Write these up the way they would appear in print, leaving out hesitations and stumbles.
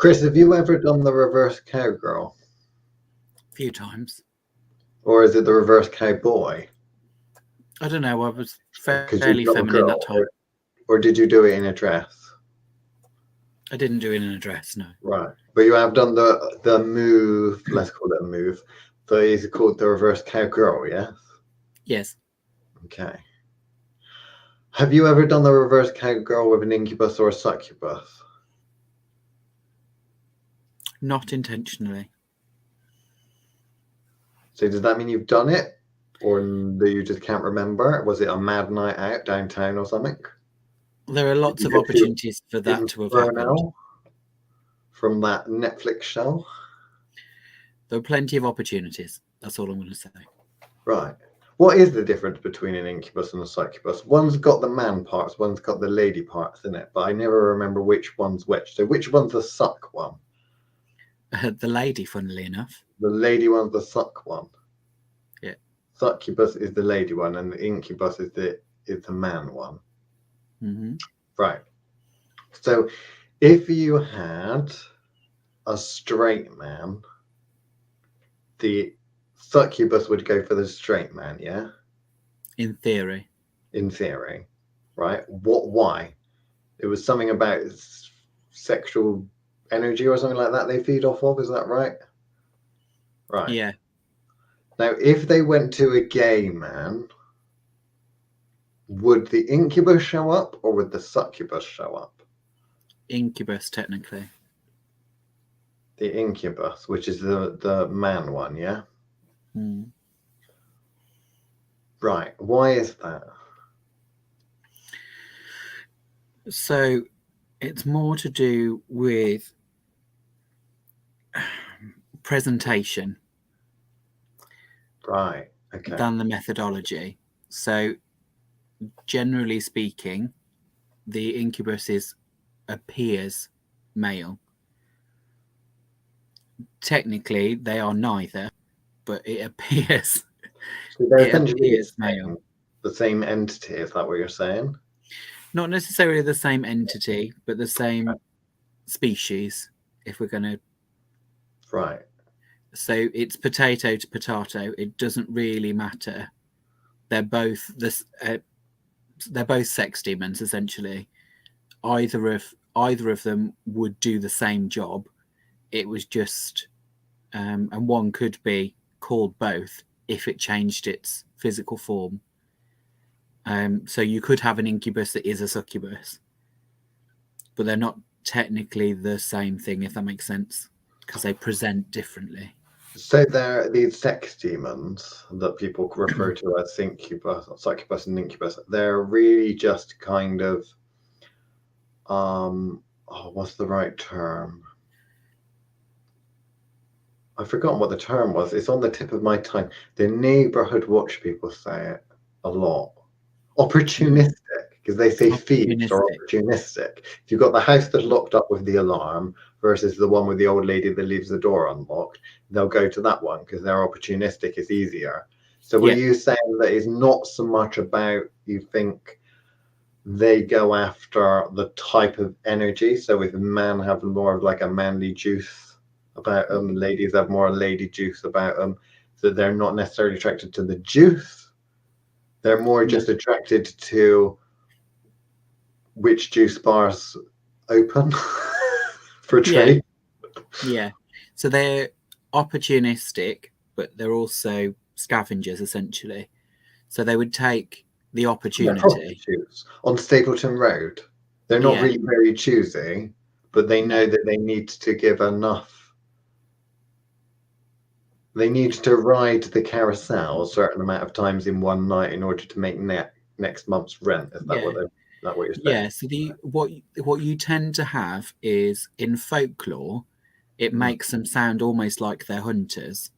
Chris, have you ever done the reverse cowgirl? A few times. Or is it the reverse cowboy? I don't know. I was Because fairly you've got a feminine girl, that time. or did you do it in a dress? I didn't do it in a dress, no. Right. But you have done the move, let's call it a move, that is called the reverse cowgirl, yes? Yes. Okay. Have you ever done the reverse cowgirl with an incubus or a succubus? Not intentionally. So does that mean you've done it? Or that you just can't remember? Was it a mad night out downtown or something? There are lots of opportunities for that to have happened. From that Netflix show? There are plenty of opportunities. That's all I'm going to say. Right. What is the difference between an incubus and a succubus? One's got the man parts, one's got the lady parts in it, but I never remember which one's which. So which one's the suck one? The lady, funnily enough. The lady one's the suck one. Yeah. Succubus is the lady one, and the incubus is the man one. Mm-hmm. Right. So if you had a straight man, the succubus would go for the straight man, yeah? In theory. In theory, right? Why? It was something about sexual energy or something like that they feed off of, is that right? Right. Yeah. Now, if they went to a gay man, would the incubus show up or would the succubus show up? Incubus, technically. The incubus, which is the man one, yeah? Mm. Right. Why is that? So it's more to do with presentation. Right. Okay. Than the methodology. So generally speaking, the incubus appears male. Technically, they are neither, but it appears. So they're essentially male. The same entity, is that what you're saying? Not necessarily the same entity, but the same species, if we're going to. Right. So it's potato to potato. It doesn't really matter. They're both they're both sex demons, essentially. Either of them would do the same job. It was just, and one could be called both if it changed its physical form. So you could have an incubus that is a succubus, but they're not technically the same thing, if that makes sense, because they present differently. So they're these sex demons that people refer to as incubus, succubus, and incubus. They're really just kind of, what's the right term? I've forgotten what the term was. It's on the tip of my tongue. The neighborhood watch people say it a lot. Opportunistic, because they say thieves are opportunistic. If you've got the house that's locked up with the alarm versus the one with the old lady that leaves the door unlocked, they'll go to that one because they're opportunistic. It's easier. So were you saying that it's not so much about, you think they go after the type of energy? So if men have more of like a manly juice about them, ladies have more lady juice about them, so they're not necessarily attracted to the juice. They're more just attracted to which juice bars open for trade. Yeah. So they're opportunistic, but they're also scavengers, essentially. So they would take the opportunity. On Stapleton Road. They're not really very choosy, but they know that they need to give enough. They need to ride the carousel a certain amount of times in one night in order to make next month's rent. Is that what you're saying? Yeah. So what you tend to have is in folklore, it makes them sound almost like they're hunters,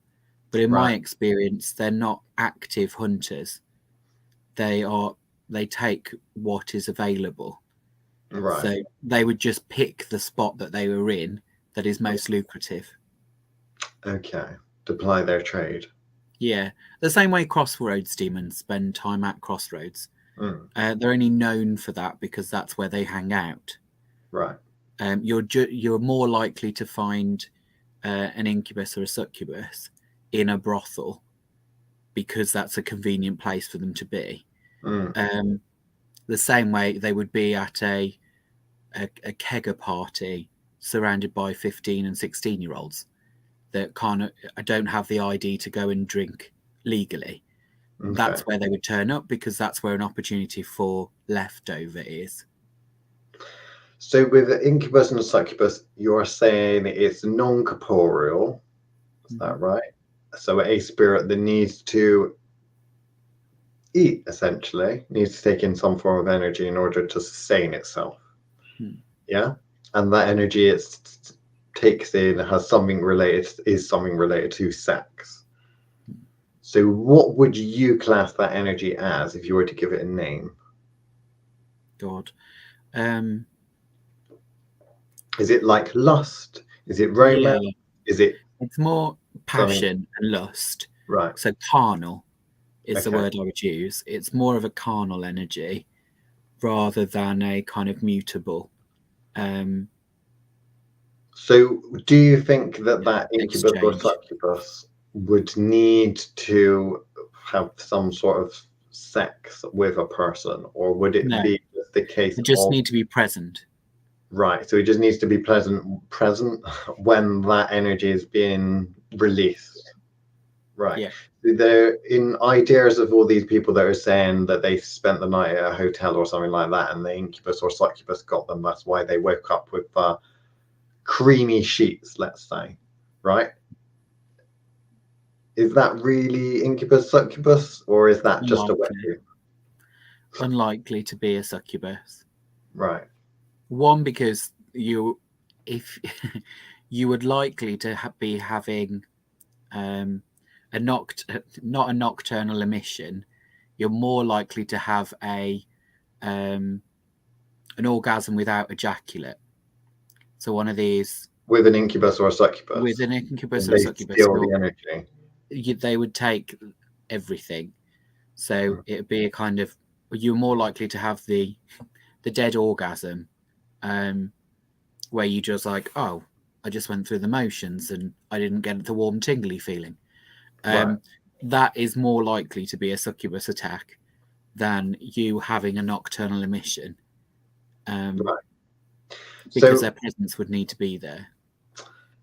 but in my experience, they're not active hunters. They take what is available. Right. So they would just pick the spot that they were in that is most lucrative. Okay. To ply their trade. Yeah. The same way crossroads demons spend time at crossroads. They're only known for that because that's where they hang out. Right. you're more likely to find an incubus or a succubus in a brothel because that's a convenient place for them to be. The same way they would be at a kegger party surrounded by 15 and 16-year-olds that don't have the ID to go and drink legally. Okay. That's where they would turn up because that's where an opportunity for leftover is. So with the incubus and the succubus, you're saying it's non-corporeal, is that right? So a spirit that needs to eat, essentially, needs to take in some form of energy in order to sustain itself. Yeah, and that energy it takes in is something related to sex. So what would you class that energy as if you were to give it a name? God. Is it like lust? Is it romance? Yeah. It's more passion and lust. Right. So carnal is the word I would use. It's more of a carnal energy rather than a kind of mutable. So do you think that incubus or succubus would need to have some sort of sex with a person, or would it be just the case it just need to be present? Right, so it just needs to be present when that energy is being released. Right. Yeah. There in ideas of all these people that are saying that they spent the night at a hotel or something like that, and the incubus or succubus got them. That's why they woke up with creamy sheets, let's say, right? Is that really incubus, succubus, or is that just a wet dream? Unlikely to be a succubus. Right. One, because if you would likely to be having not a nocturnal emission, you're more likely to have an orgasm without ejaculate. So one of these with an incubus or a succubus. With an incubus or a succubus, the energy. They would take everything. So it'd be a kind of, you're more likely to have the dead orgasm, where you just like, oh, I just went through the motions and I didn't get the warm tingly feeling. That is more likely to be a succubus attack than you having a nocturnal emission. Because their presence would need to be there.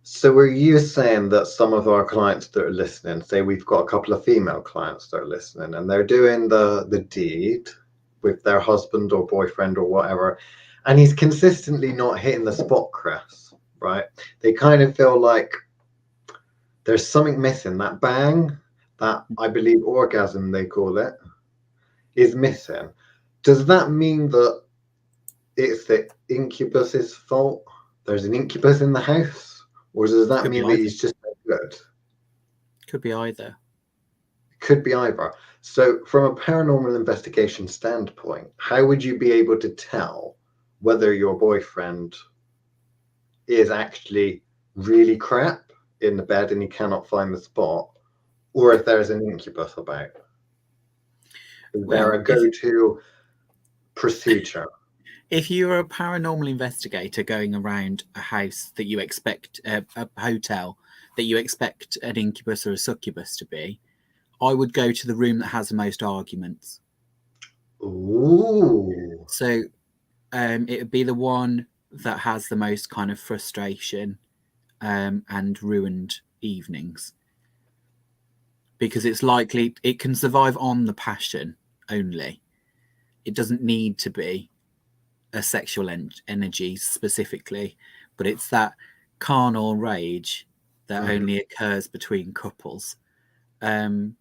So were you saying that some of our clients that are listening, say we've got a couple of female clients that are listening, and they're doing the deed with their husband or boyfriend or whatever, and he's consistently not hitting the spot, Chris, right? They kind of feel like there's something missing. That bang, that I believe orgasm they call it, is missing. Does that mean that it's the incubus's fault? There's an incubus in the house? Or does that mean that he's just good? Could be either. Could be either. So from a paranormal investigation standpoint, how would you be able to tell whether your boyfriend is actually really crap in the bed and he cannot find the spot, or if there's an incubus about? Is there a go-to procedure? If you're a paranormal investigator going around a house that you expect, a hotel that you expect an incubus or a succubus to be, I would go to the room that has the most arguments. Ooh. So it would be the one that has the most kind of frustration and ruined evenings. Because it's likely it can survive on the passion only. It doesn't need to be a sexual energy specifically, but it's that carnal rage that only occurs between couples. So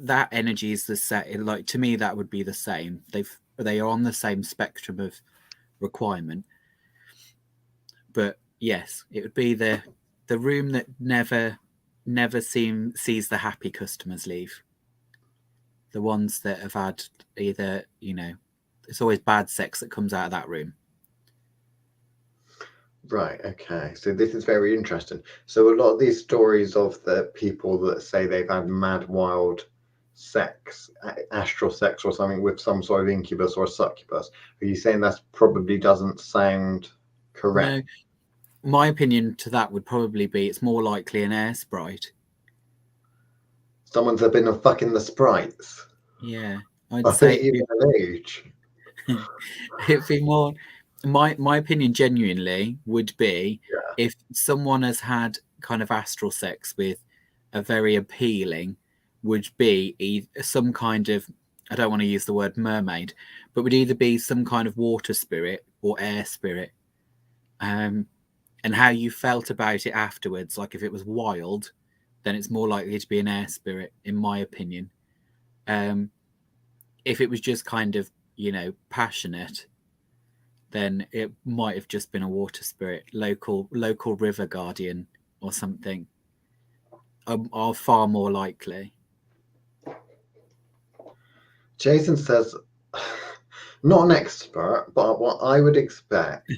that energy is the same. Like, to me, that would be the same. They are on the same spectrum of requirement. But yes, it would be the room that never sees the happy customers leave. The ones that have had either, it's always bad sex that comes out of that room. Right, okay. So this is very interesting. So a lot of these stories of the people that say they've had mad, wild sex, astral sex or something with some sort of incubus or succubus. Are you saying that probably doesn't sound correct? No, my opinion to that would probably be it's more likely an air sprite. Someone's been fucking the sprites. Yeah, I'd I say think even an age. it'd be more. My opinion genuinely would be if someone has had kind of astral sex with a very appealing, would be some kind of, I don't want to use the word mermaid, but would either be some kind of water spirit or air spirit. And how you felt about it afterwards, like if it was wild, then it's more likely to be an air spirit, in my opinion. If it was just kind of, passionate, then it might have just been a water spirit, local river guardian or something. Are far more likely. Jason says, not an expert, but what I would expect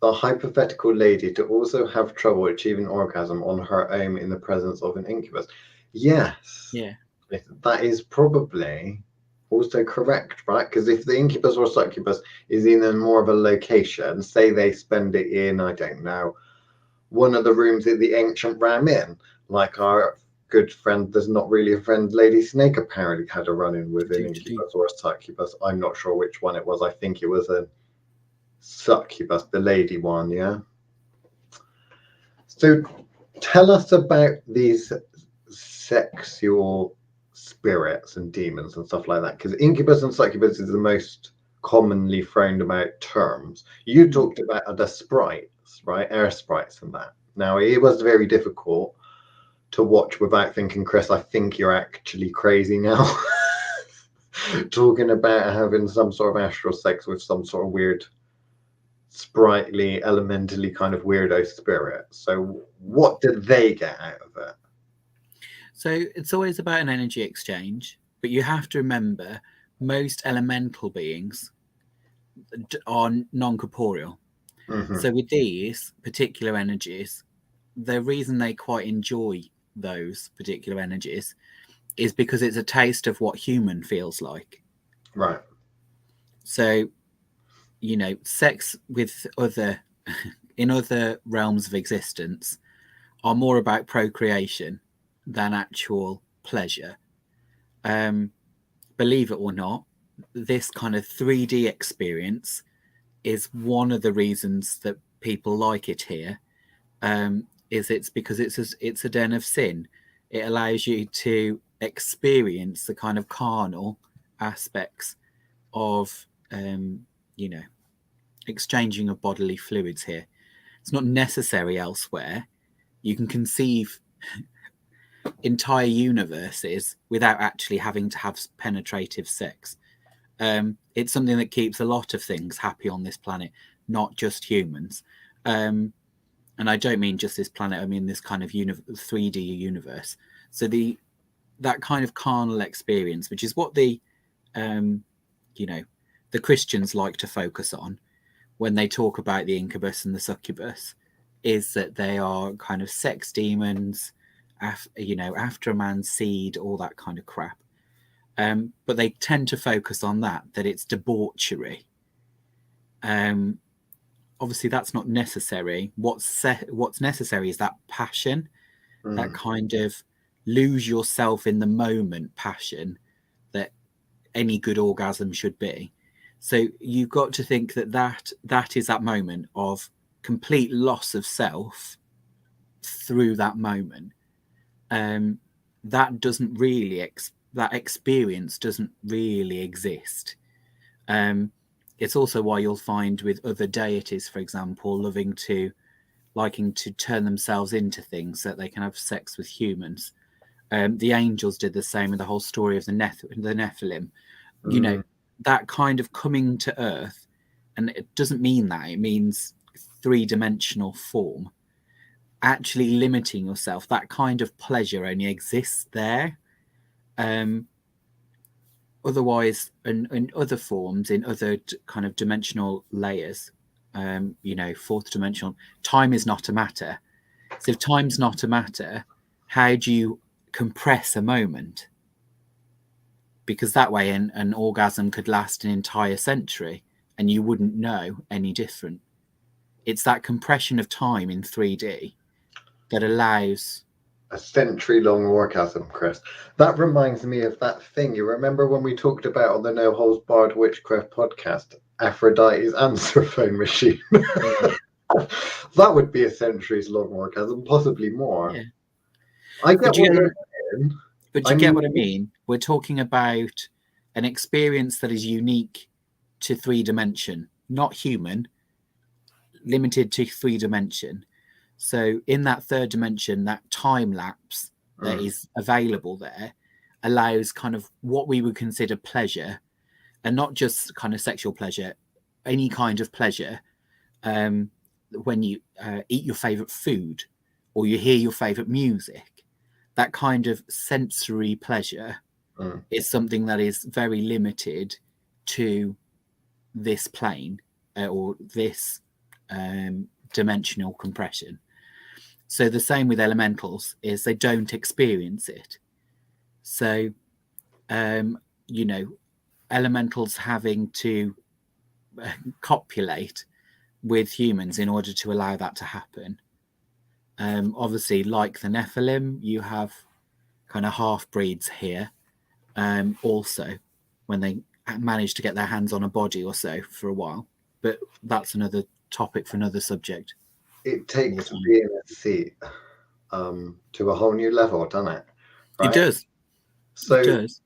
the hypothetical lady to also have trouble achieving orgasm on her own in the presence of an incubus. Yes. Yeah. That is probably also correct, right? Because if the incubus or succubus is in a more of a location, say they spend it in, I don't know, one of the rooms that the ancient ram in, like our good friend, there's not really a friend, Lady Snake apparently had a run-in with an incubus or a succubus. I'm not sure which one it was. I think it was a succubus, the lady one, yeah? So tell us about these sexual spirits and demons and stuff like that, because incubus and succubus is the most commonly thrown about terms. You talked about the sprites, right? Air sprites and that. Now, it was very difficult to watch without thinking, Chris, I think you're actually crazy now. Talking about having some sort of astral sex with some sort of weird, sprightly, elementally kind of weirdo spirit. So what did they get out of it? So it's always about an energy exchange, but you have to remember most elemental beings are non-corporeal. Mm-hmm. So with these particular energies, the reason they quite enjoy those particular energies is because it's a taste of what human feels like. Right. So, sex with other in other realms of existence are more about procreation than actual pleasure. Believe it or not, this kind of 3D experience is one of the reasons that people like it here. It's because it's a den of sin. It allows you to experience the kind of carnal aspects of exchanging of bodily fluids here. It's not necessary elsewhere. You can conceive entire universes without actually having to have penetrative sex. It's something that keeps a lot of things happy on this planet, not just humans. And I don't mean just this planet, I mean this kind of 3D universe. So that kind of carnal experience, which is what the Christians like to focus on when they talk about the incubus and the succubus, is that they are kind of sex demons, after a man's seed, all that kind of crap. But they tend to focus on that it's debauchery. Obviously, that's not necessary. What's necessary is that passion, that kind of lose yourself in the moment passion that any good orgasm should be. So you've got to think that is that moment of complete loss of self through that moment. That doesn't really that experience doesn't really exist. It's also why you'll find with other deities, for example, liking to turn themselves into things so that they can have sex with humans. The angels did the same with the whole story of the Nephilim. That kind of coming to earth, and it doesn't mean that, it means three-dimensional form. Actually limiting yourself, that kind of pleasure only exists there. Otherwise, in other forms, in other kind of dimensional layers, fourth dimensional, time is not a matter. So if time's not a matter, how do you compress a moment? because that way an orgasm could last an entire century and you wouldn't know any different. It's that compression of time in 3D that allows a century-long orgasm, Chris. That reminds me of that thing. You remember when we talked about on the No Holds Barred Witchcraft podcast, Aphrodite's answer phone machine? That would be a centuries-long orgasm, possibly more. Yeah. I get what you're saying. But you get what I mean? We're talking about an experience that is unique to 3D, not human, limited to 3D. So in that 3rd dimension, that time lapse that is available there allows kind of what we would consider pleasure, and not just kind of sexual pleasure, any kind of pleasure. When you eat your favorite food or you hear your favorite music, that kind of sensory pleasure is something that is very limited to this plane or this dimensional compression. So the same with elementals is they don't experience it. So, elementals having to copulate with humans in order to allow that to happen. Obviously, like the Nephilim, you have kind of half-breeds here. Also, when they manage to get their hands on a body or so for a while. But that's another topic for another subject. It takes being a seat to a whole new level, doesn't it? Right? It does. So it does.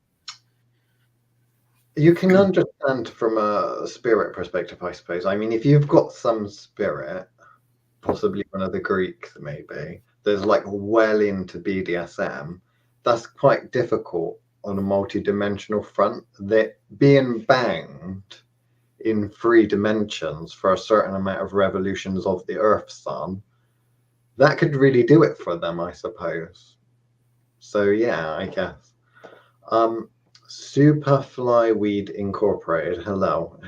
You can understand from a spirit perspective, I suppose. I mean, if you've got some spirit, possibly one of the Greeks maybe, there's like well into BDSM, that's quite difficult on a multi-dimensional front. That being banged in 3 dimensions for a certain amount of revolutions of the Earth Sun, that could really do it for them, I suppose. So yeah, I guess. Superflyweed Incorporated. Hello.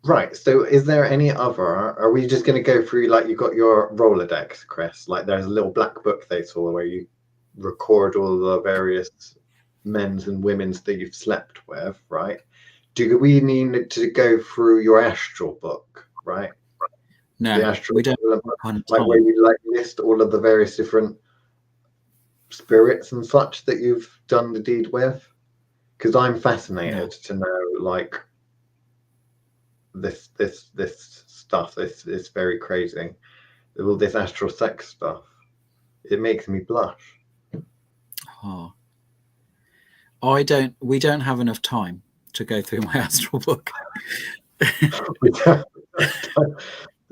Right. So, is there any other? Are we just going to go through like you got your Rolodex, Chris? Like, there's a little black book they saw where you record all the various men's and women's that you've slept with, right? Do we need to go through your astral book, right? No, the astral we don't. Like where you like list all of the various different spirits and such that you've done the deed with, because I'm fascinated to know like this stuff. This very crazy, all this astral sex stuff. It makes me blush. Oh, we don't have enough time to go through my astral book. We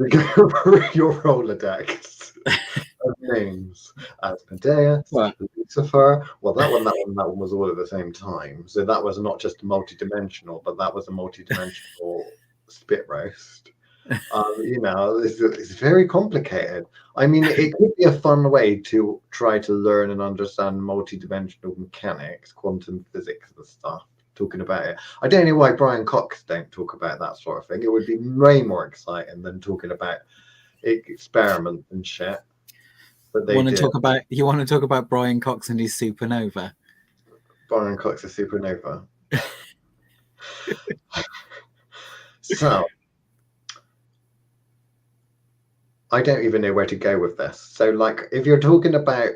go through your Rolodex of names. Asmodeus, Lucifer. Well, that one was all at the same time. So that was not just multi-dimensional, but that was a multi-dimensional spit roast. It's very complicated. I mean, it could be a fun way to try to learn and understand multi-dimensional mechanics, quantum physics and stuff. Talking about it, I don't know why Brian Cox don't talk about that sort of thing. It would be way more exciting than talking about experiments and shit. But they you want to talk about Brian Cox and his supernova? Brian Cox is supernova. So I don't even know where to go with this. So, like, if you're talking about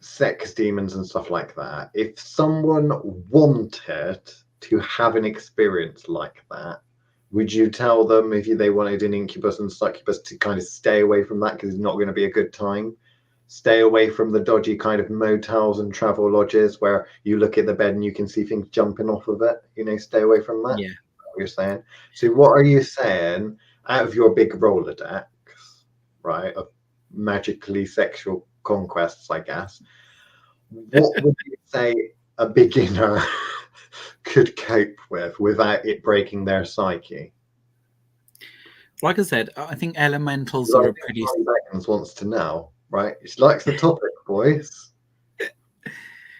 sex demons and stuff like that, if someone wanted to have an experience like that, would you tell them if they wanted an incubus and succubus to kind of stay away from that because it's not going to be a good time? Stay away from the dodgy kind of motels and travel lodges where you look at the bed and you can see things jumping off of it. Stay away from that. Yeah. What you're saying. So what are you saying out of your big Rolodex, right, of magically sexual conquests, I guess? What would you say a beginner could cope with without it breaking their psyche? Like I said, I think elementals are a pretty. Beckons wants to know, right? She likes the topic, boys.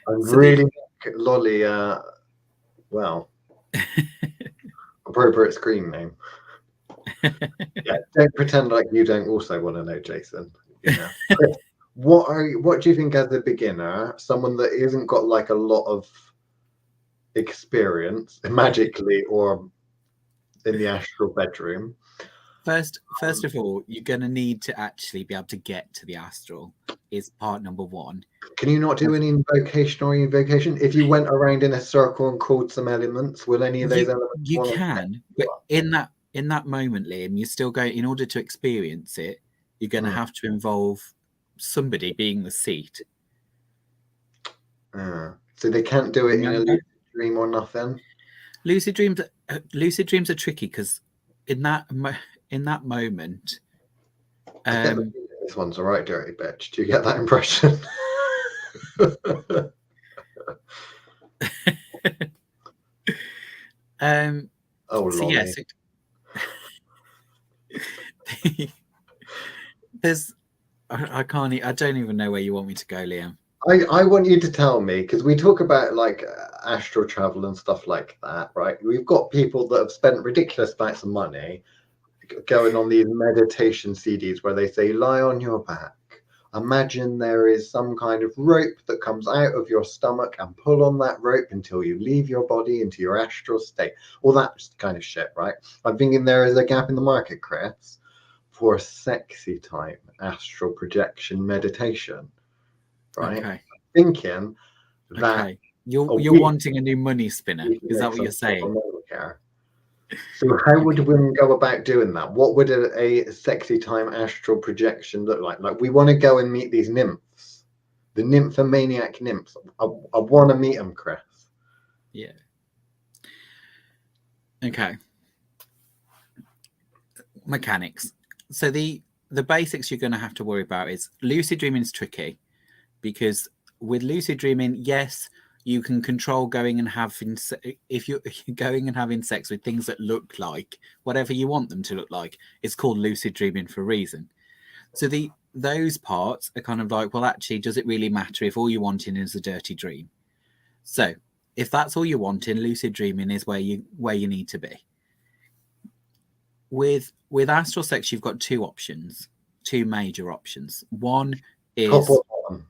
I'm really lolly. Well, appropriate screen name. Yeah, don't pretend like you don't also want to know, Jason. Chris, What do you think as a beginner, someone that isn't got like a lot of experience magically or in the astral bedroom? First of all, you're going to need to actually be able to get to the astral. Is part number one. Can you not do any invocation or evocation? If you went around in a circle and called some elements, will any of those elements You want can, but in that moment, Liam, you're still going. In order to experience it, you're going to have to involve somebody being the seat. So they can't do it in a lucid dream or nothing. Lucid dreams are tricky because in that moment. This one's a right dirty bitch. Do you get that impression? Oh, so yes, there's. I can't. I don't even know where you want me to go, Liam. I want you to tell me, because we talk about like astral travel and stuff like that, right? We've got people that have spent ridiculous amounts of money going on these meditation CDs where they say, lie on your back. Imagine there is some kind of rope that comes out of your stomach and pull on that rope until you leave your body into your astral state. All that kind of shit, right? I'm thinking there is a gap in the market, Chris, for sexy time astral projection meditation, right? Okay. Thinking that you're wanting a new money spinner. Is that what you're saying? So how would women go about doing that? What would a sexy time astral projection look like? Like, we want to go and meet these nymphs, the nymphomaniac nymphs. I want to meet them, Chris. Yeah. Okay. Mechanics. So the basics you're going to have to worry about is lucid dreaming is tricky because with lucid dreaming, yes, you can control going and having, if you're going and having sex with things that look like whatever you want them to look like. It's called lucid dreaming for a reason. So those parts are kind of like, well, actually, does it really matter if all you're wanting is a dirty dream? So if that's all you're wanting, lucid dreaming is where you need to be. With astral sex, you've got two major options. One is top or bottom.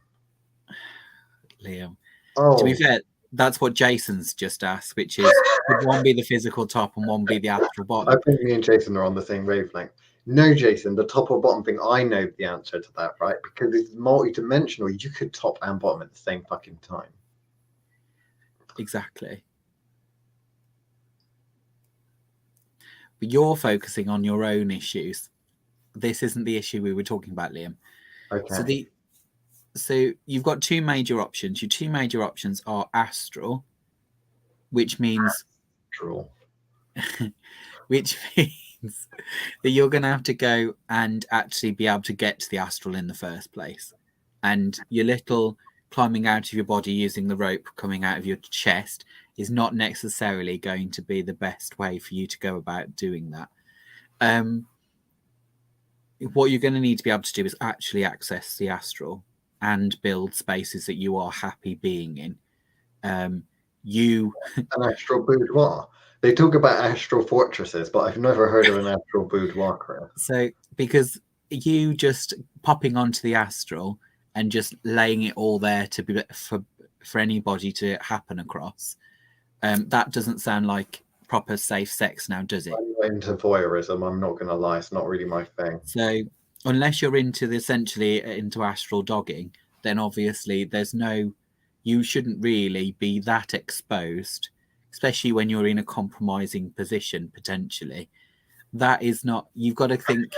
Liam. Oh. To be fair, that's what Jason's just asked, which is would one be the physical top and one be the astral bottom? I think me and Jason are on the same wavelength. No, Jason, the top or bottom thing, I know the answer to that, right? Because it's multi-dimensional. You could top and bottom at the same fucking time. Exactly. But you're focusing on your own issues. This isn't the issue we were talking about, Liam. Okay. So you've got two major options. Your two major options are astral, which means which means that you're going to have to go and actually be able to get to the astral in the first place. And your little climbing out of your body using the rope coming out of your chest is not necessarily going to be the best way for you to go about doing that. What you're going to need to be able to do is actually access the astral and build spaces that you are happy being in. An astral boudoir. They talk about astral fortresses, but I've never heard of an astral boudoir, Chris. So because you just popping onto the astral and just laying it all there to be for anybody to happen across, that doesn't sound like proper safe sex now, does it? I'm into voyeurism, I'm not going to lie. It's not really my thing. So unless you're essentially into astral dogging, then obviously you shouldn't really be that exposed, especially when you're in a compromising position, potentially. That is not, you've got to think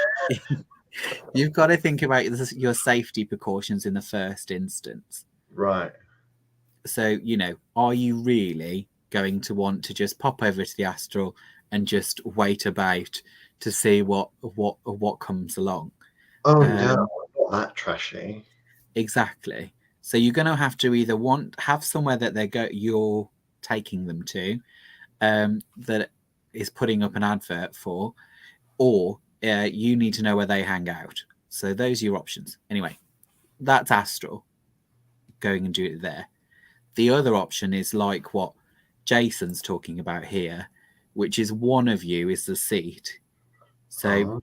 about your safety precautions in the first instance. Right. So, are you really going to want to just pop over to the astral and just wait about to see what comes along? Oh no, not that trashy. Exactly. So you're going to have to either have somewhere that you're taking them to, that is putting up an advert for, or you need to know where they hang out. So those are your options. Anyway, that's astral. Going and do it there. The other option is like what Jason's talking about here, which is one of you is the seat. So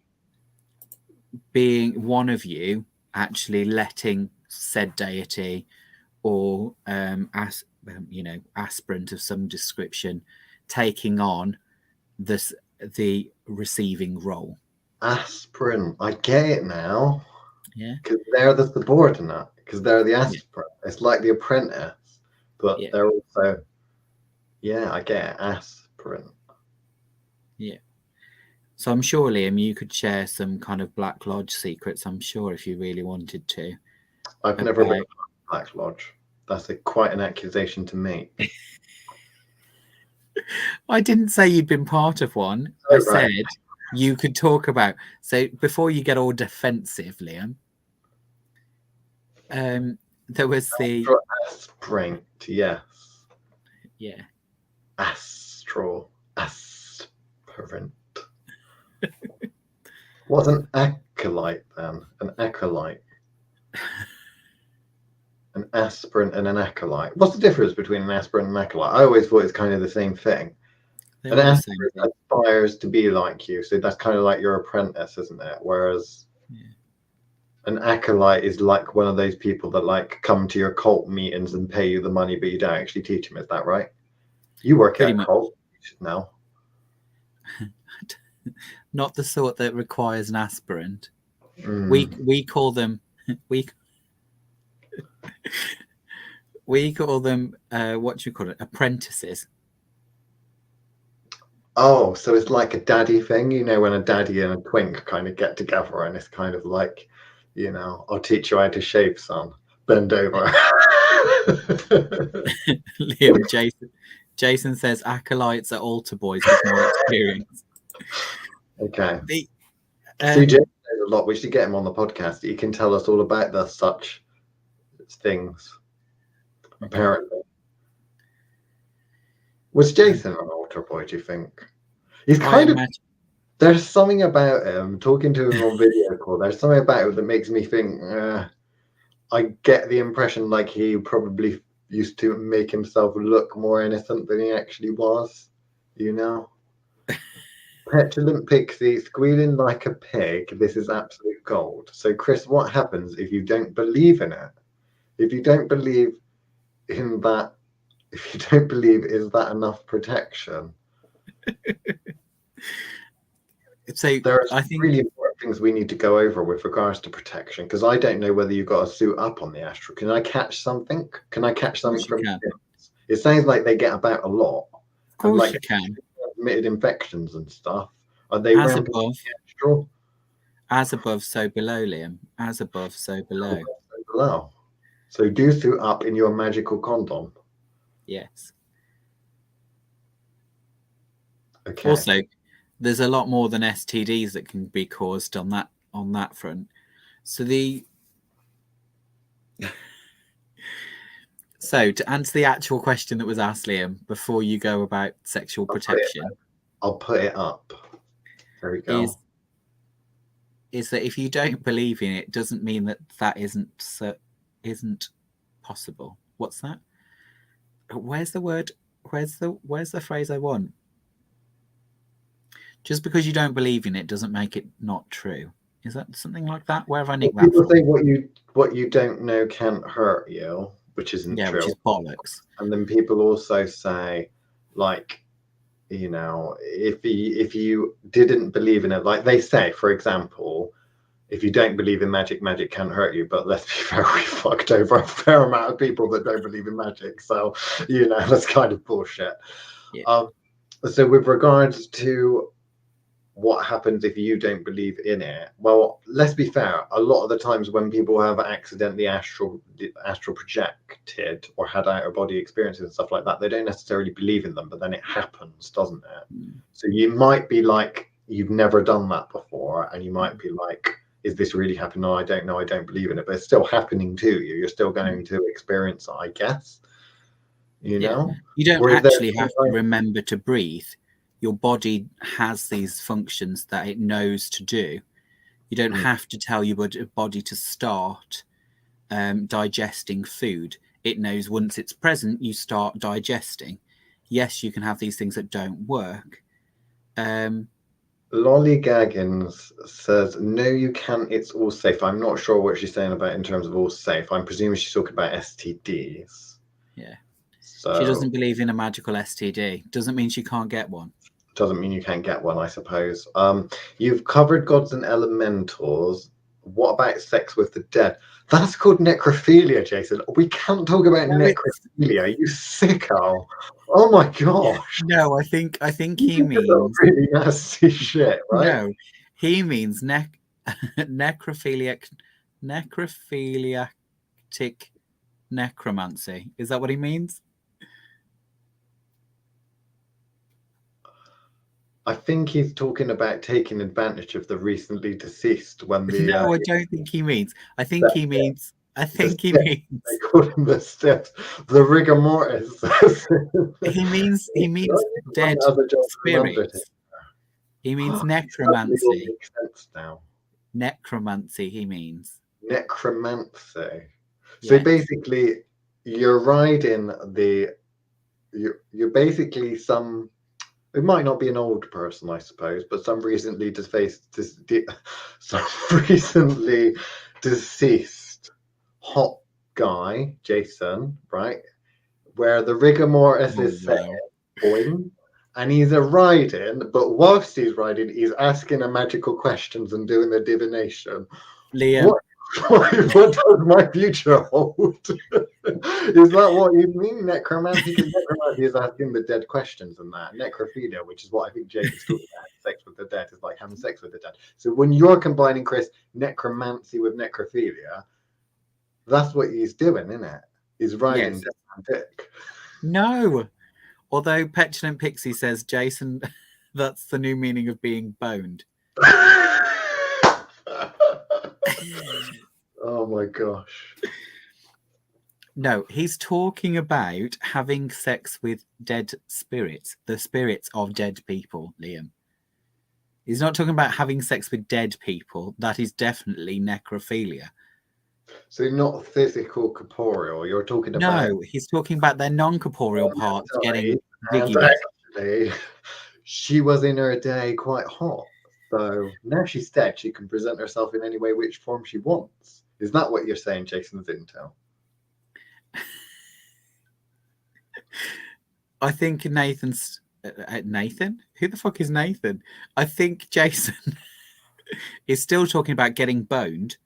being one of you actually letting said deity or aspirant of some description taking on the receiving role. Aspirant, I get it now. Yeah, because they're the subordinate, because they're the aspirant. Yeah. It's like the apprentice, but they're also, I get it, aspirant. Yeah. So I'm sure, Liam, you could share some kind of Black Lodge secrets, I'm sure, if you really wanted to. I've never been to Black Lodge. That's quite an accusation to make. I didn't say you'd been part of one. I said you could talk about. So before you get all defensive, Liam, there was the aspirant, yes. Yeah. Aspirant. What's an acolyte then? An acolyte. An aspirant and an acolyte. What's the difference between an aspirant and an acolyte? I always thought it's kind of the same thing. An aspirant aspires to be like you, so that's kind of like your apprentice, isn't it? Whereas an acolyte is like one of those people that like come to your cult meetings and pay you the money, but you don't actually teach them. Is that right? You work at a cult now. Not the sort that requires an aspirant. We call them we call them what do you call it? Apprentices. Oh, so it's like a daddy thing, when a daddy and a twink kind of get together, and it's kind of like, I'll teach you how to shave, son. Bend over. Liam, Jason says acolytes are altar boys with more experience. Okay. See, Jason knows a lot. We should get him on the podcast. He can tell us all about such things. Okay. Apparently. Was Jason an altar boy, do you think? He's kind of... There's something about him, talking to him on video call, there's something about him that makes me think, I get the impression like he probably used to make himself look more innocent than he actually was, Petulant pixie, squealing like a pig, this is absolute gold. So, Chris, what happens if you don't believe in it? If you don't believe in that, is that enough protection? So there are really important things we need to go over with regards to protection, because I don't know whether you've got to suit up on the astral. Can I catch something? Can I catch something from it? It sounds like they get about a lot. Of course you can. Transmitted infections and stuff. Are they as above? Astral? As above, so below, Liam. As above, so below. So do suit up in your magical condom. Yes. Okay. Also, there's a lot more than STDs that can be caused on that front. So so to answer the actual question that was asked, Liam, before you go about sexual protection, I'll put it up. There we go. Is that if you don't believe in it, doesn't mean that isn't possible. What's that? Where's the word? Where's the phrase I want? Just because you don't believe in it doesn't make it not true. Is that something like that? Where have I nicked that from? People say what you don't know can't hurt you, which isn't true. Which is bollocks. And then people also say, like, if you didn't believe in it, like they say, for example, if you don't believe in magic, magic can't hurt you. But let's be fair, we fucked over a fair amount of people that don't believe in magic. So, that's kind of bullshit. Yeah. So with regards to what happens if you don't believe in it, well, let's be fair, a lot of the times when people have accidentally astral projected or had out of body experiences and stuff like that, they don't necessarily believe in them, but then it happens, doesn't it? So you might be like, you've never done that before, and you might be like, is this really happening? No, I don't know, I don't believe in it, but it's still happening to you. You're still going to experience it, I guess. You know, you don't actually have to remember to breathe. Your body has these functions that it knows to do. You don't have to tell your body to start digesting food. It knows once it's present, you start digesting. Yes, you can have these things that don't work. So Lolly Gaggins says, no, you can't. It's all safe. I'm not sure what she's saying about in terms of all safe. I'm presuming she's talking about STDs. Yeah. So She doesn't believe in a magical STD. Doesn't mean she can't get one. Doesn't mean you can't get one, I suppose. You've covered gods and elementals. What about sex with the dead? That's called necrophilia, Jason. We can't talk about necrophilia. You sicko. Oh my gosh. No, I think he means really nasty shit, right? No, he means necrophiliac necromancy. Is that what he means? I think he's talking about taking advantage of the recently deceased when the No, I don't think he means. I think he means. They call him the steps, the rigor mortis. he means dead spirits. He means necromancy. Makes sense now. Necromancy, he means. Necromancy. So basically, you're riding the. You're basically some. It might not be an old person, I suppose, but some recently deceased hot guy, Jason, right? Where the rigor mortis is set, boing, and he's a riding, but whilst he's riding, he's asking a magical questions and doing the divination. Liam. What does my future hold? Is that what you mean, necromancy? Because necromancy is asking the dead questions and that. Necrophilia, which is what I think Jake is talking about, sex with the dead, is like having sex with the dead. So when you're combining, Chris, necromancy with necrophilia, that's what he's doing, isn't it? He's riding dead dick. No. Although Petulant Pixie says, Jason, that's the new meaning of being boned. Oh my gosh. No, he's talking about having sex with dead spirits, the spirits of dead people, Liam. He's not talking about having sex with dead people. That is definitely necrophilia. So not physical, corporeal. You're talking about... No, he's talking about their non-corporeal parts getting diggy. Actually, she was in her day quite hot. So now she's dead, she can present herself in any way, which form she wants. Is that what you're saying, Jason's intel? I think Nathan's... Nathan? Who the fuck is Nathan? I think Jason is still talking about getting boned,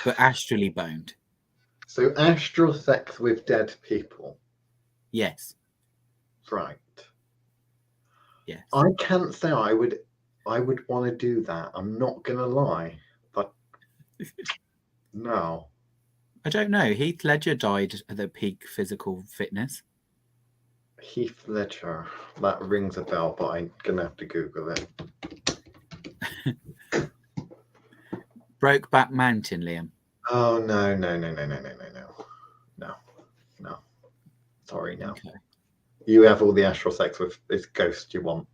but astrally boned. So astral sex with dead people? Yes. Right. Yes. I can't say I would want to do that. I'm not going to lie. But no. I don't know. Heath Ledger died at the peak physical fitness. Heath Ledger. That rings a bell, but I'm going to have to Google it. Brokeback Mountain, Liam. Oh, no. Sorry, no. Okay. You have all the astral sex with this ghost you want.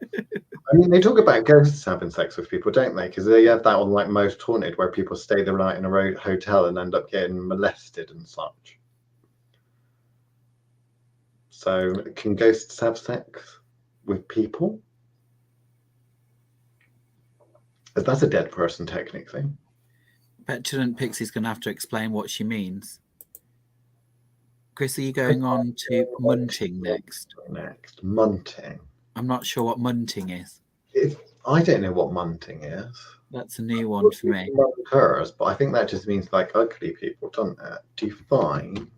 I mean, they talk about ghosts having sex with people, don't they? Because they have that on like Most Haunted, where people stay the night in a hotel and end up getting molested and such. So, can ghosts have sex with people? That's a dead person, technically. Petulant Pixie's going to have to explain what she means. Chris, are you going on to munting next? Munting. I'm not sure what munting is. I don't know what munting is. That's a new one for me. Munters, but I think that just means like ugly people, doesn't it? Define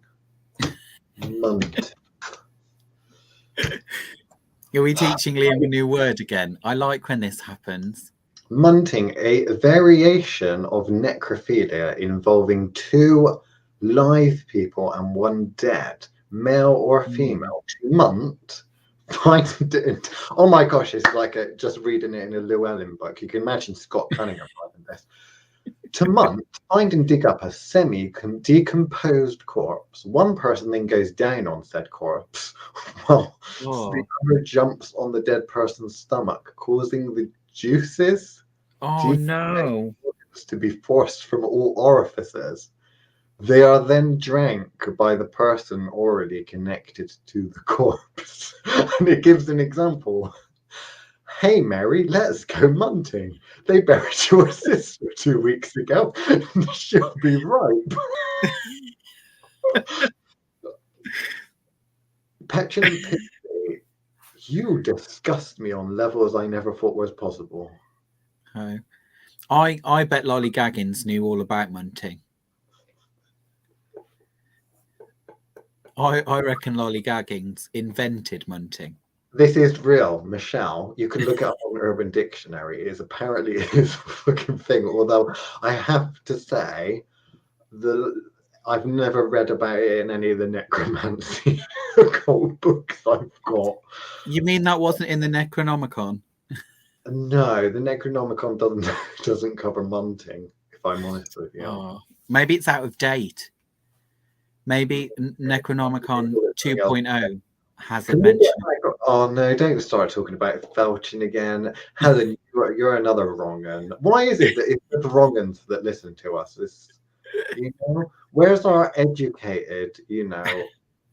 munt. Are we teaching Liam a new word again? I like when this happens. Munting, a variation of necrophilia involving two live people and one dead, male or female. To munt, oh my gosh, it's like just reading it in a Llewellyn book. You can imagine Scott Cunningham writing this. To munt, find and dig up a semi-decomposed corpse. One person then goes down on said corpse, while the other jumps on the dead person's stomach, causing the juices to be forced from all orifices. They are then drank by the person already connected to the corpse. And it gives an example. Hey Mary, let's go munting. They buried your sister 2 weeks ago. She'll be ripe. Petulant Pixie, you disgust me on levels I never thought was possible. Oh. I bet Lollygaggins knew all about munting. I reckon Lollygaggins invented munting. This is real, Michelle. You can look it up on Urban Dictionary. It is apparently is a fucking thing. Although I have to say, I've never read about it in any of the necromancy occult books I've got. You mean that wasn't in the Necronomicon? No, the Necronomicon doesn't cover munting, if I'm honest with you. Oh, maybe it's out of date. Maybe Necronomicon 2.0 hasn't mentioned it. Oh no, don't start talking about felching again. Helen, you're another wrong un. Why is it that it's the wrong uns that listen to us? Where's our educated,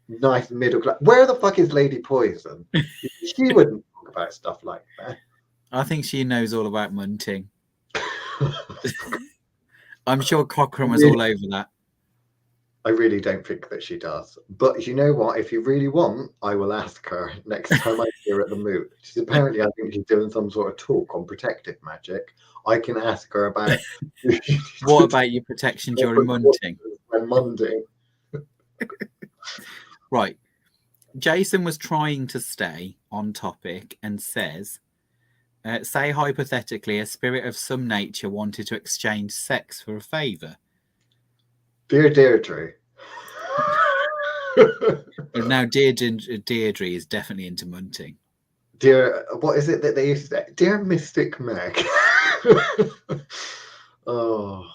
nice middle class? Where the fuck is Lady Poison? She wouldn't talk about stuff like that. I think she knows all about munting. I'm sure Cochrane was all over that. I really don't think that she does. But you know what? If you really want, I will ask her next time I see her at the moot. She's apparently, I think she's doing some sort of talk on protective magic. I can ask her about... What about your protection during munting? When munting. Right. Jason was trying to stay on topic and says, say hypothetically a spirit of some nature wanted to exchange sex for a favour. Dear Deirdre. Now, Deirdre is definitely into munting. Dear, what is it that they used to say? Dear Mystic Meg. Oh,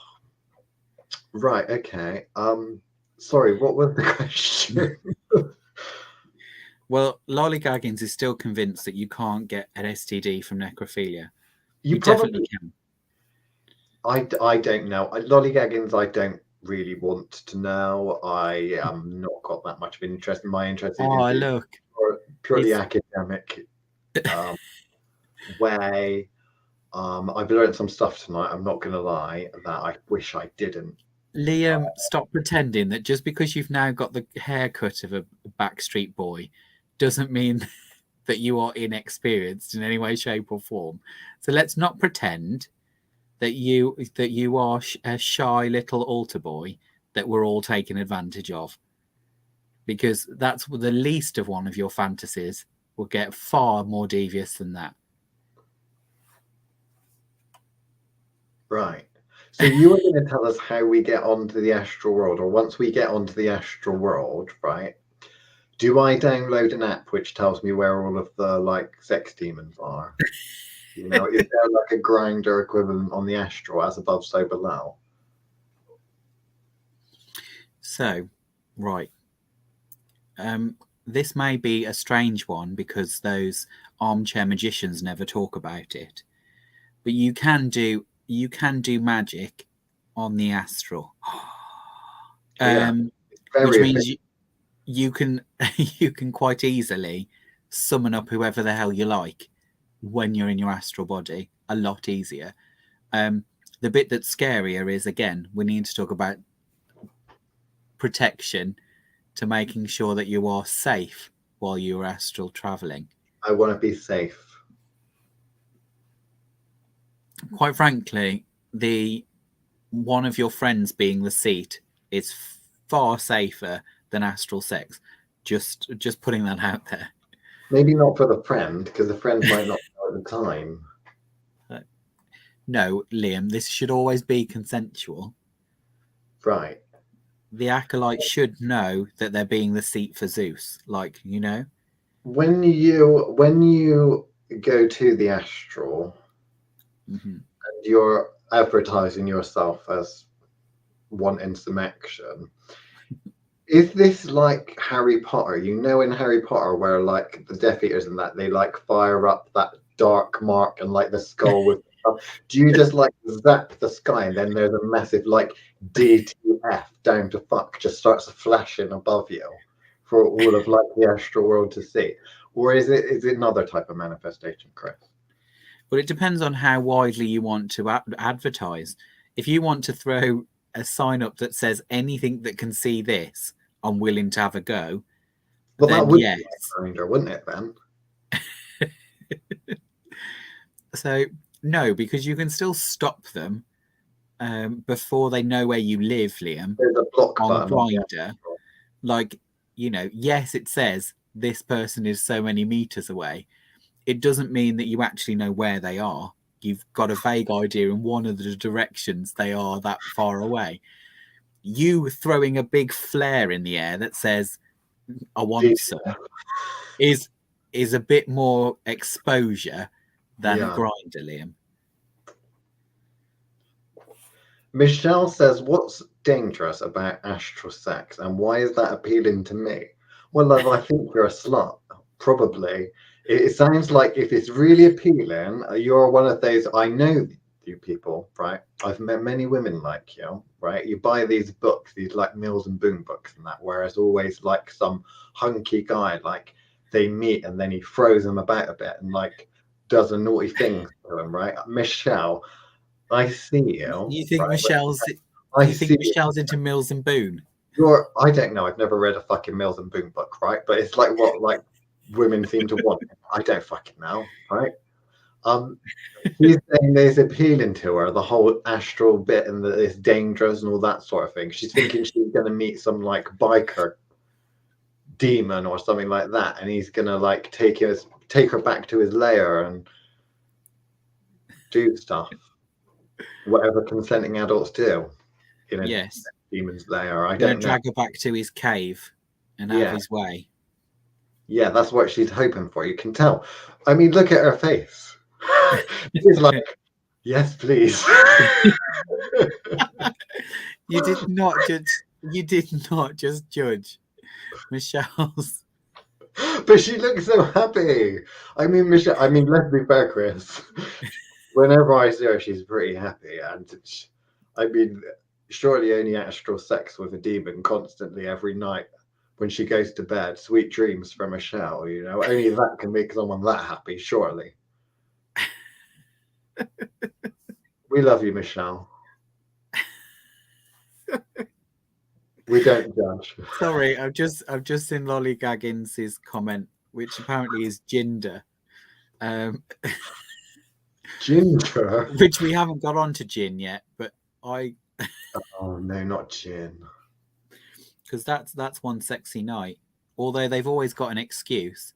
right. Okay. Sorry. What was the question? Well, Lollygaggins is still convinced that you can't get an STD from necrophilia. You definitely can. I don't know. Lollygaggins, I don't really want to know. I not got that much of interest. My interest is look, purely academic way. I've learned some stuff tonight. I'm not going to lie that I wish I didn't. Liam, stop pretending that just because you've now got the haircut of a Backstreet Boy doesn't mean that you are inexperienced in any way, shape, or form. So let's not pretend that you are a shy little altar boy that we're all taking advantage of, because that's the least of one of your fantasies will get far more devious than that. Right. So you were going to tell us how we get onto the astral world, or once we get onto the astral world, right? Do I download an app which tells me where all of the sex demons are? Is there like a grinder equivalent on the astral, as above, so below? So, right. This may be a strange one because those armchair magicians never talk about it, but you can do magic on the astral, which means you can quite easily summon up whoever the hell you like when you're in your astral body. A lot easier. The bit that's scarier is, again, we need to talk about protection to making sure that you are safe while you're astral traveling. I want to be safe. Quite frankly, one of your friends being the seat is far safer than astral sex. Just putting that out there. Maybe not for the friend, because the friend might not know at the time. No, Liam, this should always be consensual. Right. The acolyte should know that they're being the seat for Zeus. When you go to the astral, mm-hmm. and you're advertising yourself as wanting some action, is this like Harry Potter? In Harry Potter where the Death Eaters and that, they fire up that dark mark and the skull with do you just zap the sky and then there's a massive DTF down to fuck just starts flashing above you for all of the astral world to see? Or is it another type of manifestation, Chris? But it depends on how widely you want to advertise. If you want to throw a sign up that says anything that can see this, I'm willing to have a go. Well, then that would yes. be a Grindr, wouldn't it, then? So no, because you can still stop them before they know where you live, Liam. There's a block on button. Grindr. Like, you know, yes, it says this person is so many meters away. It doesn't mean that you actually know where they are. You've got a vague idea in one of the directions they are that far away. You throwing a big flare in the air that says, I want some, is a bit more exposure than Grindr, Liam. Michelle says, what's dangerous about astral sex and why is that appealing to me? Well, love, I think you're a slut. Probably. It sounds like if it's really appealing, you're one of those, I know you people, right? I've met many women like you, right? You buy these books, these like Mills and Boon books and that, where it's always like some hunky guy, like they meet and then he throws them about a bit and like does a naughty thing to them, right? Michelle, I see you. You think right? Michelle's into Mills and Boon? I don't know. I've never read a fucking Mills and Boon book, right? But it's like what like women seem to want. I don't fucking know, right? She's saying there's appealing to her, the whole astral bit and that it's dangerous and all that sort of thing. She's thinking she's going to meet some like biker demon or something like that, and he's going to like take her back to his lair and do stuff, whatever consenting adults do. Yes. Demon's lair. I don't know. Drag her back to his cave and have his way. Yeah, that's what she's hoping for. You can tell. I mean, look at her face. She's like, yes, please. You did not just judge Michelle's. But she looks so happy. I mean, Michelle. I mean, let's be fair, Chris. Whenever I see her, she's pretty happy, and I mean, surely only astral sex with a demon constantly every night when she goes to bed. Sweet dreams from Michelle. You know, only that can make someone that happy. Surely. We love you, Michelle. We don't judge. Sorry, I've just seen Lollygaggins' comment, which apparently is ginger. Ginger? Which we haven't got on to gin yet, but I... Oh, no, not gin. Because that's one sexy night. Although they've always got an excuse.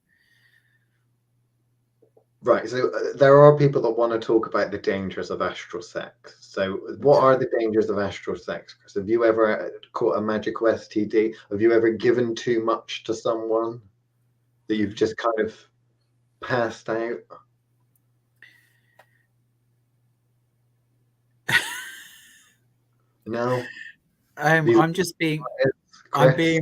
Right, so there are people that want to talk about the dangers of astral sex. So what are the dangers of astral sex, Chris? Have you ever caught a magical STD? Have you ever given too much to someone that you've just kind of passed out? No? I'm being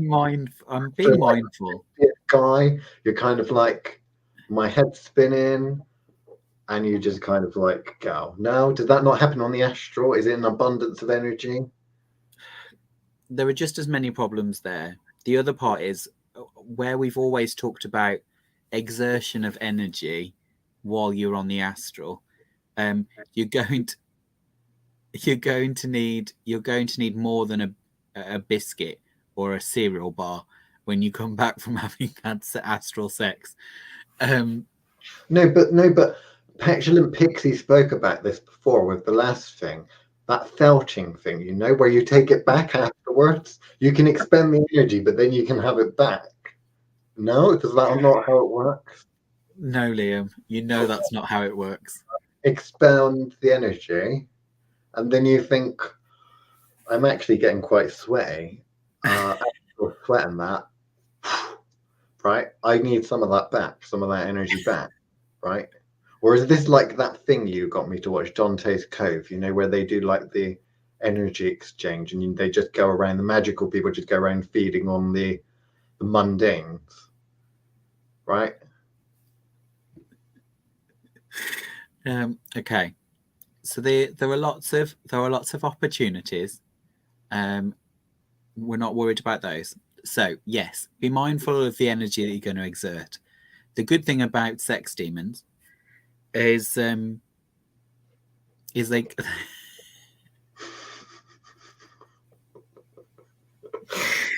mindful. Guy, you're kind of like, my head's spinning, and you just kind of like go. No, did that not happen on the astral? Is it an abundance of energy? There are just as many problems there. The other part is where we've always talked about exertion of energy while you're on the astral. You're going to need more than a biscuit or a cereal bar when you come back from having had astral sex. No, but Petulant Pixie spoke about this before with the last thing, that felching thing, you know, where you take it back afterwards. You can expend the energy, but then you can have it back. No, is that not how it works? No, Liam, you know that's not how it works. Expend the energy, and then you think, I'm actually getting quite sweaty. Sweating that. Right? I need some of that back, some of that energy back, right? Or is this like that thing you got me to watch, Dante's Cove, you know, where they do like the energy exchange and they just go around, the magical people just go around feeding on the mundanes, right? Okay. So there are lots of opportunities. We're not worried about those. So yes, be mindful of the energy that you're going to exert. The good thing about sex demons is is they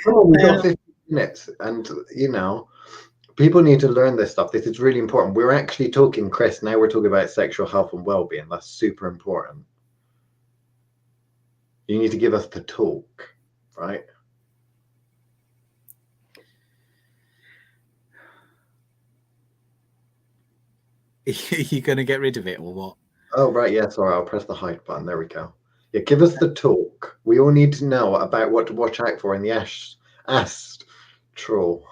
Oh, we've got 15 minutes, and people need to learn this stuff. This is really important. We're actually talking, Chris, now we're talking about sexual health and well-being. That's super important. You need to give us the talk, right? Are you going to get rid of it or what? Oh, right. Yeah, sorry. I'll press the hide button. There we go. Yeah, give us the talk. We all need to know about what to watch out for in the astral.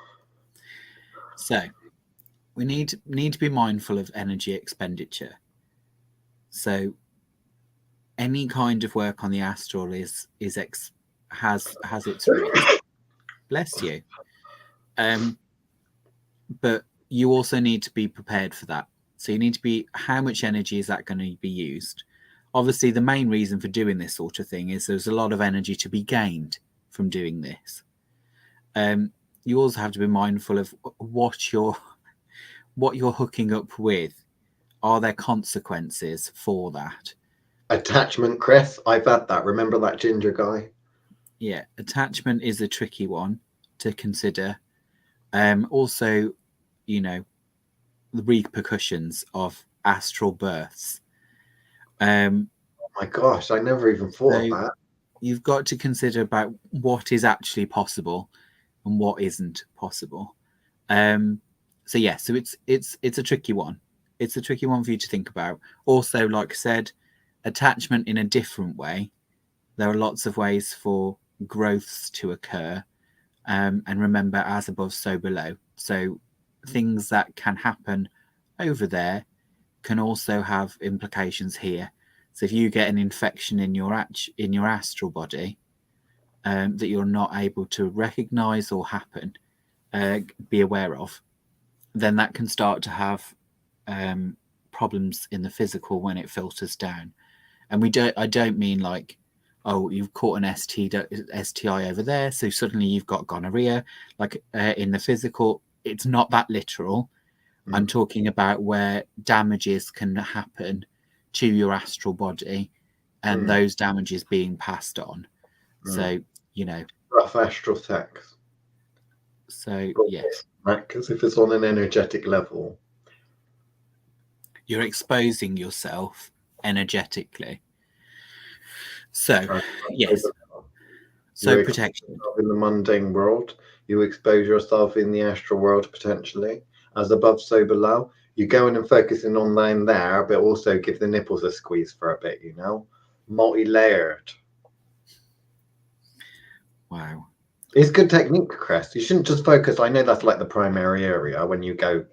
So we need to be mindful of energy expenditure. So any kind of work on the astral has its risk. Bless you. But you also need to be prepared for that. So you need to be, how much energy is that going to be used? Obviously, the main reason for doing this sort of thing is there's a lot of energy to be gained from doing this. You also have to be mindful of what you're hooking up with. Are there consequences for that? Attachment, Chris. I've had that. Remember that ginger guy? Yeah, attachment is a tricky one to consider. Also, the repercussions of astral births. Oh my gosh, I never even thought of that. You've got to consider about what is actually possible and what isn't possible. So it's a tricky one. It's a tricky one for you to think about. Also, like I said, attachment in a different way. There are lots of ways for growths to occur. And remember, as above, so below. So things that can happen over there can also have implications here. So if you get an infection in your astral body that you're not able to recognize or be aware of, then that can start to have problems in the physical when it filters down. And I don't mean like, oh, you've caught an STI over there, so suddenly you've got gonorrhea. Like in the physical, it's not that literal. I'm talking about where damages can happen to your astral body and those damages being passed on. So, rough astral sex. So, yes. Because if it's on an energetic level, you're exposing yourself energetically. So, yes. So, protection. In the mundane world, you expose yourself in the astral world potentially. As above, so below. You go in and focusing on them there, but also give the nipples a squeeze for a bit, multi-layered. Wow. It's good technique, Chris. You shouldn't just focus. I know that's like the primary area when you go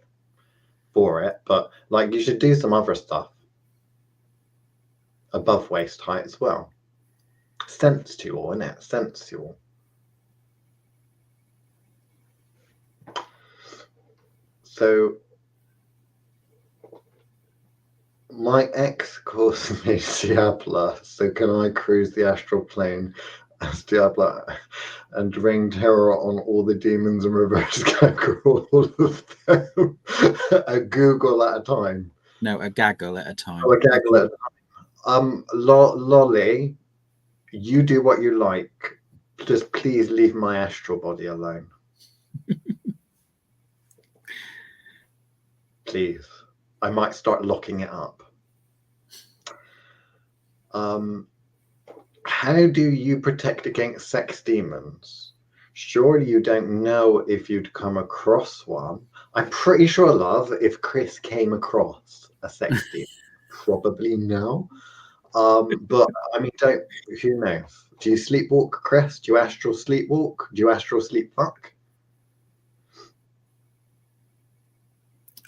for it, but like you should do some other stuff above waist height as well. Sensual, isn't it? Sensual. So my ex calls me Diabla, so can I cruise the astral plane as Diabla and rain terror on all the demons and reverse gaggle all of them? A Google at a time. No, a gaggle at a time. Oh, a gaggle at a time. Lolly, you do what you like. Just please leave my astral body alone. Please. I might start locking it up. How do you protect against sex demons? Surely you don't know if you'd come across one. I'm pretty sure, love, if Chris came across a sex demon, probably no. But I mean, who knows? Do you sleepwalk, Chris? Do you astral sleepwalk? Do you astral sleep fuck?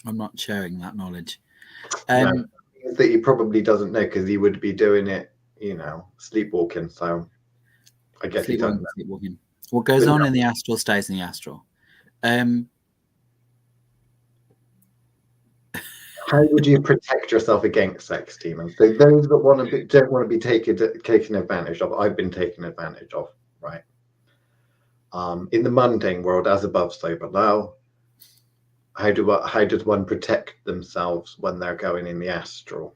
I'm not sharing that knowledge. No, that he probably doesn't know because he would be doing it, sleepwalking. So I guess he doesn't know. Sleepwalking. What goes on in the astral stays in the astral. How would you protect yourself against sex demons? So those that don't want to be taken advantage of, I've been taken advantage of, right? In the mundane world, as above, so below. How does one protect themselves when they're going in the astral?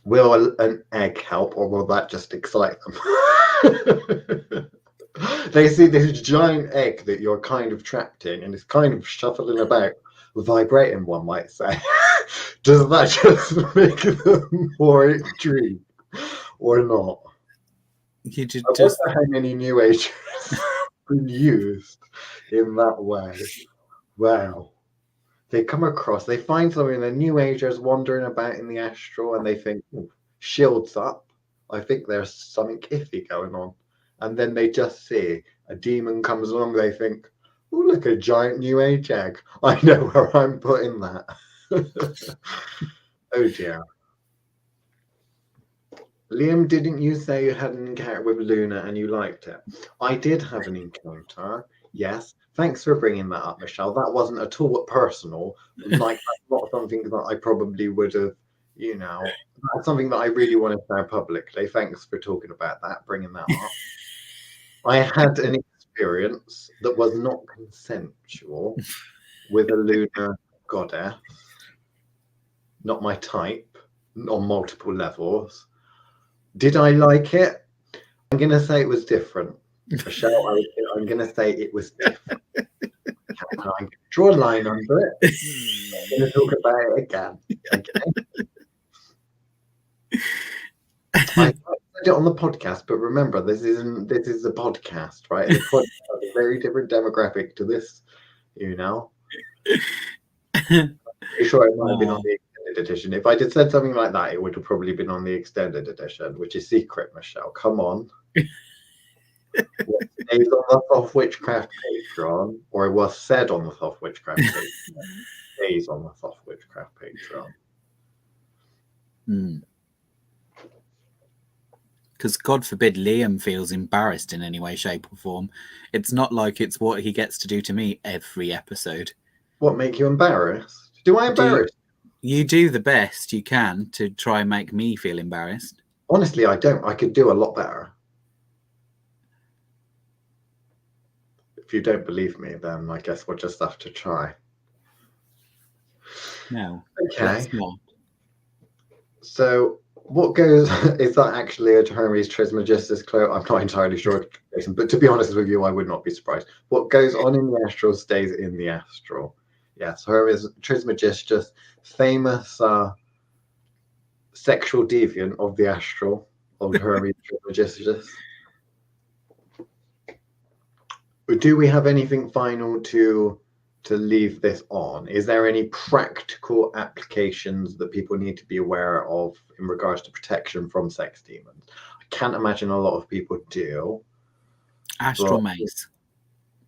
Will an egg help, or will that just excite them? They see this giant egg that you're kind of trapped in, and it's kind of shuffling about, vibrating, one might say. Does that just make them more intrigued, or not? You just, I wonder how many New Agers have been used in that way. Wow. They come across, they find something, the New Agers wandering about in the astral, and they think, shields up. I think there's something iffy going on. And then they just see a demon comes along, they think, oh, look, a giant New Age egg. I know where I'm putting that. Oh dear. Liam, didn't you say you had an encounter with Luna and you liked it? I did have an encounter. Yes. Thanks for bringing that up, Michelle. That wasn't at all personal. Like, that's not something that I probably would have, that's something that I really want to share publicly. Thanks for talking about that, bringing that up. I had an experience that was not consensual with a lunar goddess. Not my type, on multiple levels. Did I like it? I'm going to say it was different. Michelle, I'm going to say it was different. I draw a line under it. I'm going to talk about it again. Okay. I said it on the podcast, but remember, this is a podcast, right? The podcast has a very different demographic to this, I'm pretty sure it might have been on the extended edition. If I did said something like that, it would have probably been on the extended edition, which is secret, Michelle. Come on. What stays on the Soft Witchcraft Patreon, or it was said on the Soft Witchcraft Patreon, stays on the Soft Witchcraft Patreon. Because God forbid Liam feels embarrassed in any way, shape, or form. It's not like it's what he gets to do to me every episode. What, make you embarrassed? Do I embarrass you? You do the best you can to try and make me feel embarrassed. Honestly, I don't. I could do a lot better. If you don't believe me, then I guess we'll just have to try. No. Okay. So what goes, is that actually a Hermes Trismegistus cloak? I'm not entirely sure, but to be honest with you, I would not be surprised. What goes on in the astral stays in the astral. Yes, Hermes Trismegistus, famous sexual deviant of the astral, old Hermes Trismegistus. Do we have anything final to leave this on? Is there any practical applications that people need to be aware of in regards to protection from sex demons? I can't imagine a lot of people do. Astral maze.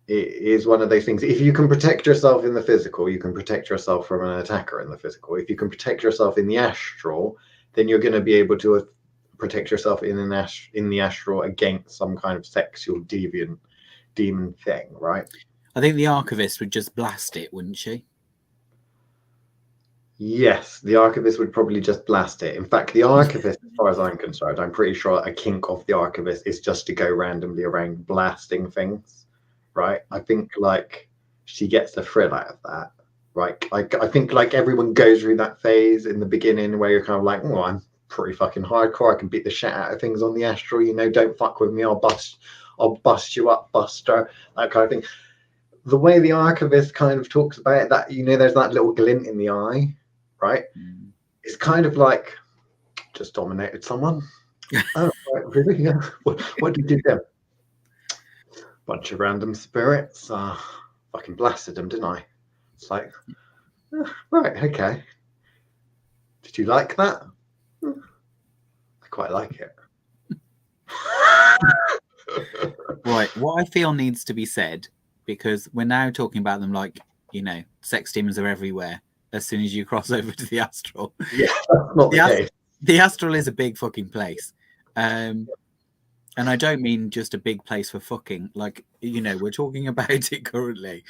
It is one of those things. If you can protect yourself in the physical, you can protect yourself from an attacker in the physical. If you can protect yourself in the astral, then you're going to be able to protect yourself in the astral against some kind of sexual demon thing, right? I think the archivist would just blast it, wouldn't she? Yes, the archivist would probably just blast it. In fact, the archivist, as far as I'm concerned, I'm pretty sure a kink of the archivist is just to go randomly around blasting things, right? I think like she gets a thrill out of that, right? I think like everyone goes through that phase in the beginning where you're kind of like, oh, I'm pretty fucking hardcore. I can beat the shit out of things on the astral, don't fuck with me. I'll bust you up, Buster, that kind of thing. The way the archivist kind of talks about it, that there's that little glint in the eye, right? It's kind of like just dominated someone. Oh, right, really? Yeah. What did you do? Bunch of random spirits. Fucking blasted them, didn't I? It's like, right, okay. Did you like that? I quite like it. Right, what I feel needs to be said, because we're now talking about them like, sex demons are everywhere as soon as you cross over to the astral. Yeah, that's not the case. The astral is a big fucking place. And I don't mean just a big place for fucking. Like, we're talking about it currently.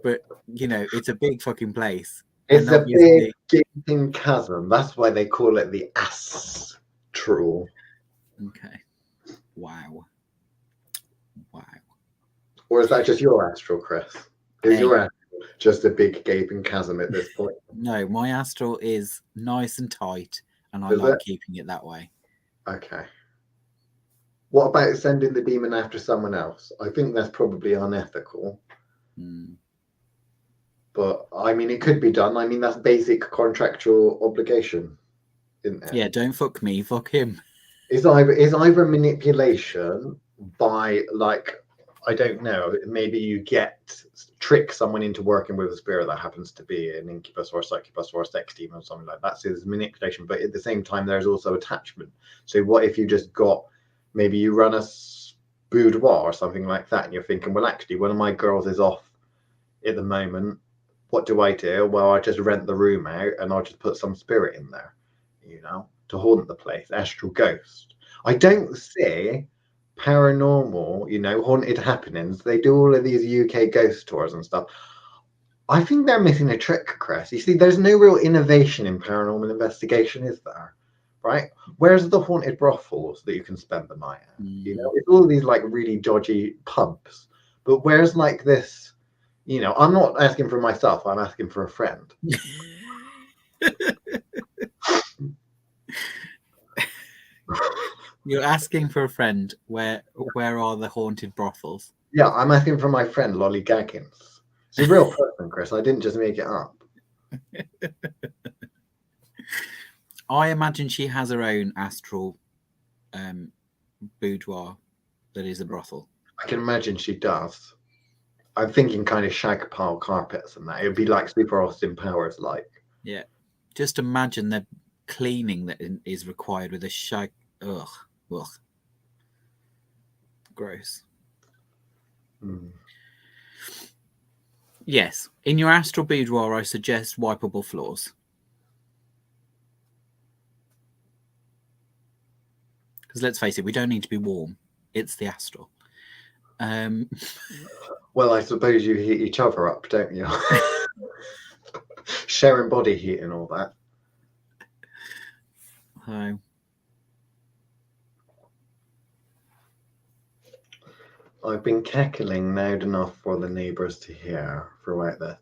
But, it's a big fucking place. It's a big gaping chasm. That's why they call it the astral. Okay. Wow. Or is that just your astral, Chris? Is your astral just a big gaping chasm at this point? No, my astral is nice and tight and I like keeping it that way. Okay. What about sending the demon after someone else? I think that's probably unethical. But I mean, it could be done. I mean, that's basic contractual obligation, isn't it? Yeah, don't fuck me, fuck him. Is either manipulation by, like, I don't know, maybe you trick someone into working with a spirit that happens to be an incubus or a succubus or a sex demon or something like that. So there's manipulation, but at the same time, there's also attachment. So what if you just maybe you run a boudoir or something like that, and you're thinking, well, actually, one of my girls is off at the moment. What do? Well, I just rent the room out and I'll just put some spirit in there, to haunt the place, astral ghost. I don't see paranormal, haunted happenings. They do all of these UK ghost tours and stuff. I think they're missing a trick, Chris. You see, there's no real innovation in paranormal investigation, is there? Right? Where's the haunted brothels that you can spend the night at? It's all these like really dodgy pubs. But where's like this? I'm not asking for myself. I'm asking for a friend. You're asking for a friend. Where are the haunted brothels? Yeah, I'm asking for my friend Lolly Gaggins. It's a real person, Chris. I didn't just make it up. I imagine she has her own astral boudoir that is a brothel. I can imagine she does. I'm thinking kind of shag pile carpets and that. It would be like Super Austin Powers, like. Yeah. Just imagine the cleaning that is required with a shag. Ugh. Gross. Yes. In your astral boudoir, I suggest wipeable floors. Because let's face it, we don't need to be warm. It's the astral. Well, I suppose you heat each other up, don't you? Sharing body heat and all that. Oh. I've been cackling loud enough for the neighbours to hear throughout this.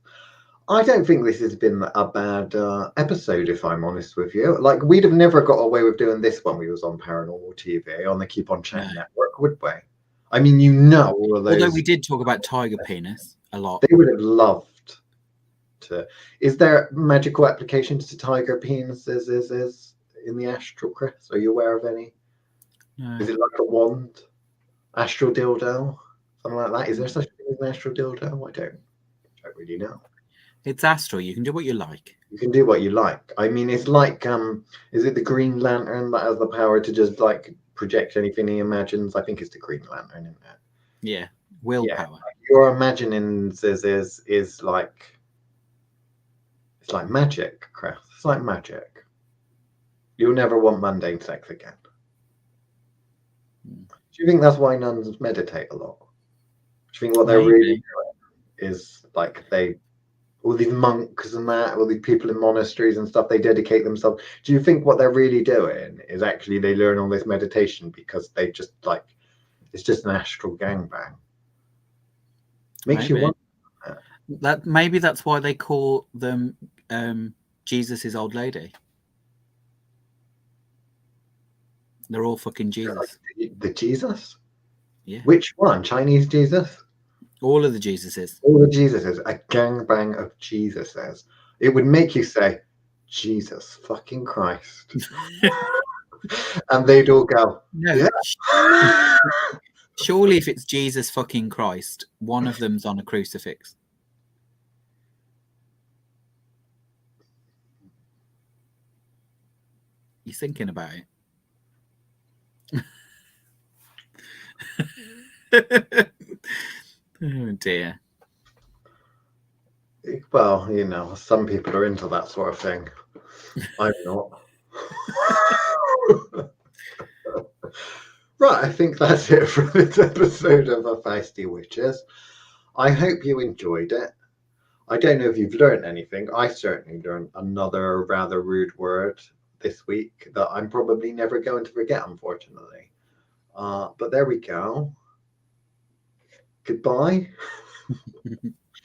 I don't think this has been a bad episode, if I'm honest with you. Like, we'd have never got away with doing this when we was on Paranormal TV, on the Keep On Chatting network, would we? I mean, all of those... Although we did talk about tiger penis a lot. They would have loved to... Is there magical applications to tiger penises is in the astral, Chris? Are you aware of any? No. Is it like a wand? Astral dildo? Something like that? Is there such a thing as an astral dildo? I don't really know. It's astral. You can do what you like. You can do what you like. I mean, it's like, is it the Green Lantern that has the power to just like project anything he imagines? I think it's the Green Lantern, isn't it? Yeah, willpower. Yeah. Your imagining is like, it's like magic, Chris. It's like magic. You'll never want mundane sex again. Do you think that's why nuns meditate a lot? Do you think what they're really doing is like all these monks and that, all these people in monasteries and stuff, they dedicate themselves. Do you think what they're really doing is actually they learn all this meditation because they just like, it's just an astral gangbang? Makes you wonder. Maybe that's why they call them Jesus' old lady. They're all fucking Jesus. The Jesus? Yeah. Which one? Chinese Jesus? All of the Jesuses. All the Jesuses. A gangbang of Jesuses. It would make you say, Jesus fucking Christ. And they'd all go, no. Yeah. Surely if it's Jesus fucking Christ, one of them's on a crucifix. You thinking about it? Oh dear. Well, some people are into that sort of thing. I'm not. Right, I think that's it for this episode of The Fausty Witches. I hope you enjoyed it. I don't know if you've learned anything. I certainly learned another rather rude word this week that I'm probably never going to forget, unfortunately. But there we go. Goodbye.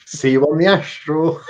See you on the astral.